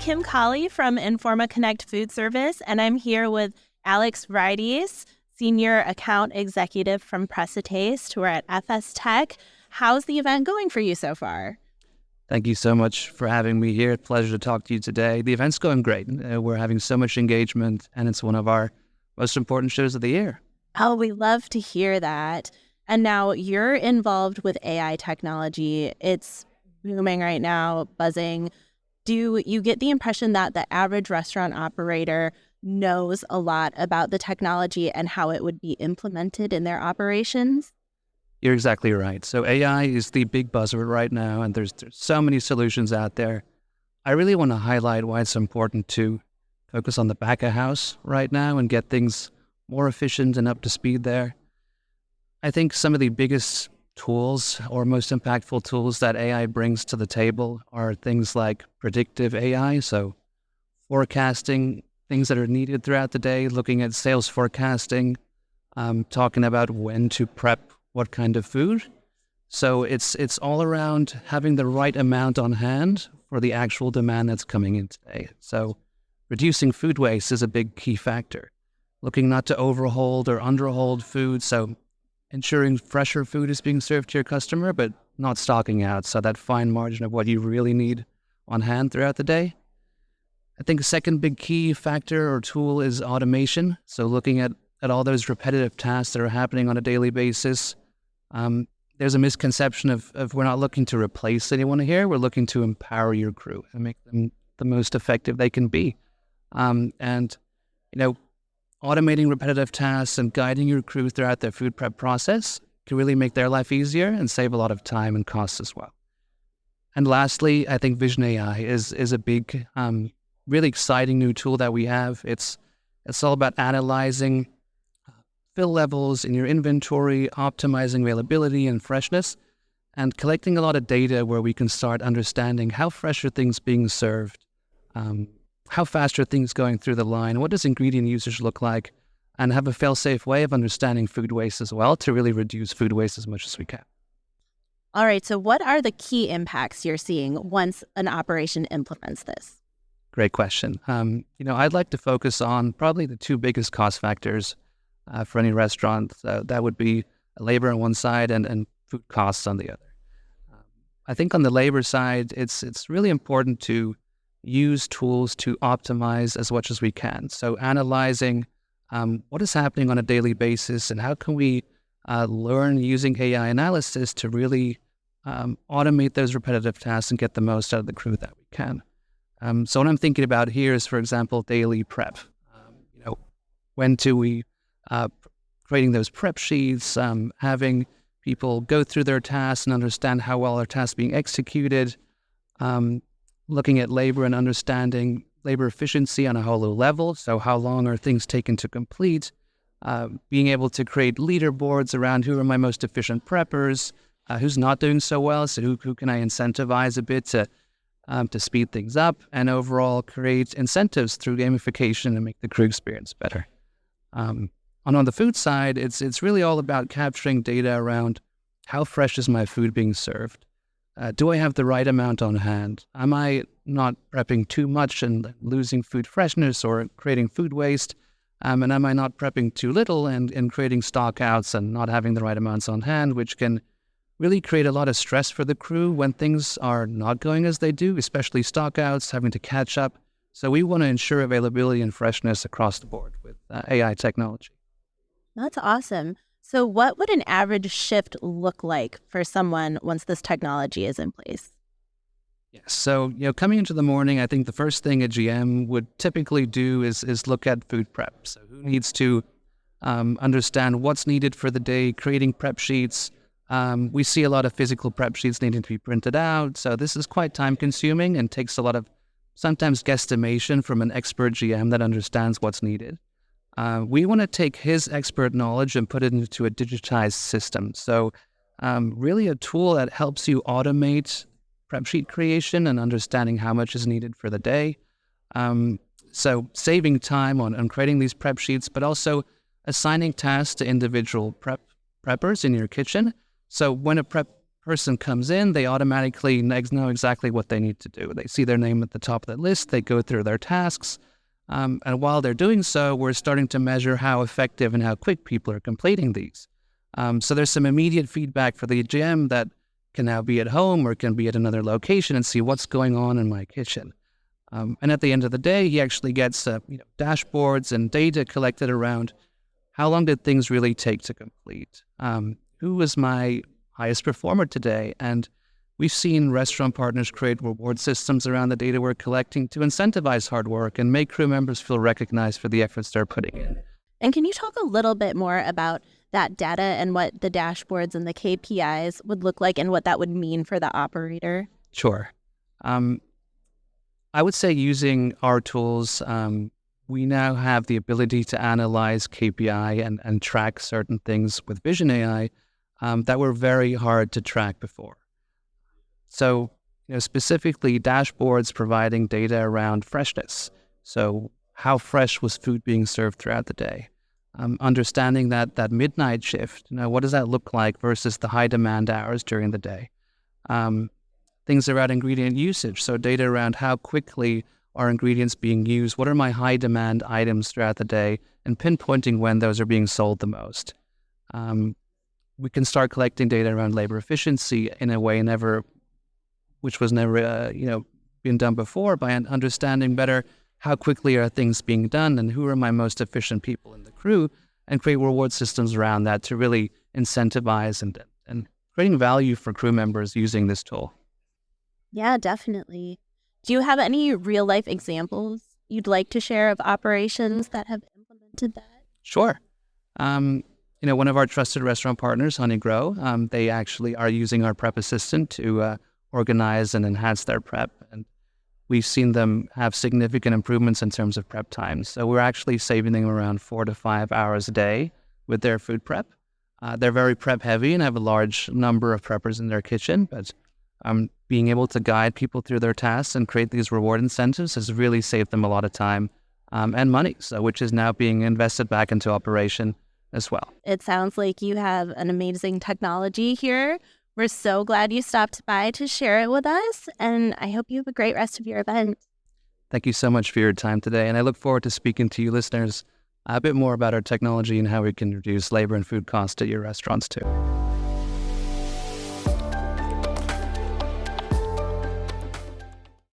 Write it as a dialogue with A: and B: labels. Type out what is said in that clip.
A: Kim Colley from Informa Connect Food Service, and I'm here with Alex Reidiess, Senior Account Executive from PreciTaste. We're at FSTEC. How's the event going for you so far?
B: Thank you so much for having me here. Pleasure to talk to you today. The event's going great. We're having so much engagement, and it's one of our most important shows of the year.
A: Oh, we love to hear that. And now you're involved with AI technology. It's booming right now, buzzing. Do you get the impression that the average restaurant operator knows a lot about the technology and how it would be implemented in their operations?
B: You're exactly right. So AI is the big buzzword right now, and there's so many solutions out there. I really want to highlight why it's important to focus on the back of house right now and get things more efficient and up to speed there. I think some of the biggest tools or most impactful tools that AI brings to the table are things like predictive AI, so forecasting things that are needed throughout the day, looking at sales forecasting, talking about when to prep what kind of food. So it's all around having the right amount on hand for the actual demand that's coming in today. So reducing food waste is a big key factor. Looking not to overhold or underhold food, so ensuring fresher food is being served to your customer, but not stocking out, so that fine margin of what you really need on hand throughout the day. I think a second big key factor or tool is automation. So looking at all those repetitive tasks that are happening on a daily basis. There's a misconception of we're not looking to replace anyone here. We're looking to empower your crew and make them the most effective they can be. Automating repetitive tasks and guiding your crew throughout their food prep process can really make their life easier and save a lot of time and costs as well. And lastly, I think Vision AI is a big, really exciting new tool that we have. It's all about analyzing fill levels in your inventory, optimizing availability and freshness, and collecting a lot of data where we can start understanding how fresh are things being served, how fast are things going through the line, what does ingredient usage look like, and have a fail-safe way of understanding food waste as well to really reduce food waste as much as we can.
A: All right, so what are the key impacts you're seeing once an operation implements this?
B: Great question. I'd like to focus on probably the two biggest cost factors for any restaurant. That would be labor on one side and food costs on the other. I think on the labor side, it's really important to use tools to optimize as much as we can. So analyzing what is happening on a daily basis and how can we learn using AI analysis to really automate those repetitive tasks and get the most out of the crew that we can. So what I'm thinking about here is, for example, daily prep. When do we creating those prep sheets, having people go through their tasks and understand how well their tasks being executed, looking at labor and understanding labor efficiency on a whole level. So how long are things taken to complete? Being able to create leaderboards around who are my most efficient preppers, who's not doing so well, so who can I incentivize a bit to speed things up, and overall create incentives through gamification and make the crew experience better. And on the food side, it's really all about capturing data around how fresh is my food being served? Do I have the right amount on hand? Am I not prepping too much and losing food freshness or creating food waste? And am I not prepping too little and creating stockouts and not having the right amounts on hand, which can really create a lot of stress for the crew when things are not going as they do, especially stockouts, having to catch up. So we want to ensure availability and freshness across the board with AI technology.
A: That's awesome. So what would an average shift look like for someone once this technology is in place?
B: Yes. So, coming into the morning, I think the first thing a GM would typically do is look at food prep. So who needs to understand what's needed for the day, creating prep sheets. We see a lot of physical prep sheets needing to be printed out. So this is quite time consuming and takes a lot of sometimes guesstimation from an expert GM that understands what's needed. We want to take his expert knowledge and put it into a digitized system. So really a tool that helps you automate prep sheet creation and understanding how much is needed for the day. So saving time on creating these prep sheets, but also assigning tasks to individual preppers in your kitchen. So when a person comes in, they automatically know exactly what they need to do. They see their name at the top of the list, they go through their tasks, and while they're doing so, we're starting to measure how effective and how quick people are completing these. So there's some immediate feedback for the GM that can now be at home or can be at another location and see what's going on in my kitchen. And at the end of the day, he actually gets dashboards and data collected around how long did things really take to complete? Who was my highest performer today? And we've seen restaurant partners create reward systems around the data we're collecting to incentivize hard work and make crew members feel recognized for the efforts they're putting in.
A: And can you talk a little bit more about that data and what the dashboards and the KPIs would look like and what that would mean for the operator?
B: Sure. I would say using our tools, we now have the ability to analyze KPI and track certain things with Vision AI that were very hard to track before. So, specifically dashboards providing data around freshness. So how fresh was food being served throughout the day? Understanding that midnight shift, what does that look like versus the high demand hours during the day? Things around ingredient usage, so data around how quickly are ingredients being used, what are my high demand items throughout the day, and pinpointing when those are being sold the most. We can start collecting data around labor efficiency in a way which was never been done before, by understanding better how quickly are things being done and who are my most efficient people in the crew, and create reward systems around that to really incentivize and creating value for crew members using this tool.
A: Yeah, definitely. Do you have any real life examples you'd like to share of operations that have implemented that?
B: Sure. One of our trusted restaurant partners, Honey Grow, they actually are using our prep assistant to organize and enhance their prep. And we've seen them have significant improvements in terms of prep times. So we're actually saving them around 4 to 5 hours a day with their food prep. They're very prep heavy and have a large number of preppers in their kitchen, but being able to guide people through their tasks and create these reward incentives has really saved them a lot of time and money, so which is now being invested back into operation as well.
A: It sounds like you have an amazing technology here. We're so glad you stopped by to share it with us, and I hope you have a great rest of your event.
B: Thank you so much for your time today, and I look forward to speaking to you listeners a bit more about our technology and how we can reduce labor and food costs at your restaurants too.